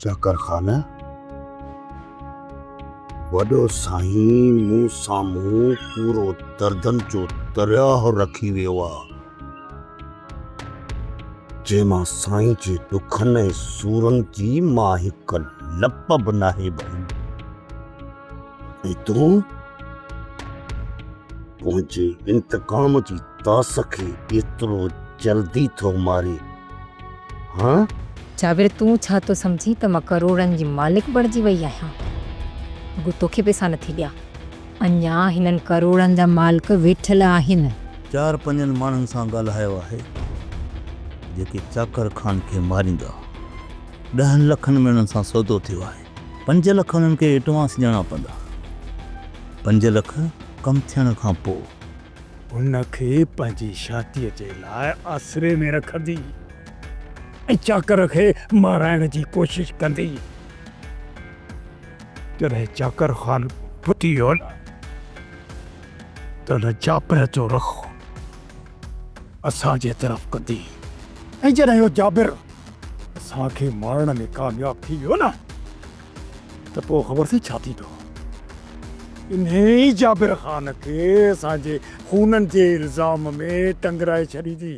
चाकर खाना वॾो साईं मूं साम्हूं पूरो दर्दन जो दरियाह रखी वियो आहे, जंहिंमां साईं जे दुखनि ऐं सूरनि जी मां हिक लप बि नाहे भई। ऐं तूं मुंहिंजे इंतकाम जी तास खे एतिरो जल्दी थो मारे? हाँ जाबिर, तूं छा तो समझी त मां करोड़नि जी मालिक बणिजी वई आहियां? अगो तोखे पैसा नथी ॾियां, अञा हिननि करोड़नि जा मालिक वेठल आहिनि। 4-5 माण्हुनि सां ॻाल्हायो आहे जेके चाकर खान खे मारींदा। 10 लखनि में उन्हनि सां सौदो थियो आहे। 5 लख उन्हनि खे एडवांस ॾियणा पवंदा। 5 लख कमु थियण खां पोइ उनखे पंहिंजी शादीअ जे लाइ आसरे में रखंदी ऐं चाकर खे माराइण जी कोशिश कंदी। जॾहिं चाकर खान फुटी वियो न, त जाबिर जो रुख असांजे तरफ़ कंदी। ऐं जॾहिं इहो जाबिर असांखे मारण में कामयाब थी वियो न, त पोइ ख़बर थी छा थींदो? इन्ही जाबिर खान खे असांजे खूननि जे इल्ज़ाम में टंगराए छॾींदी।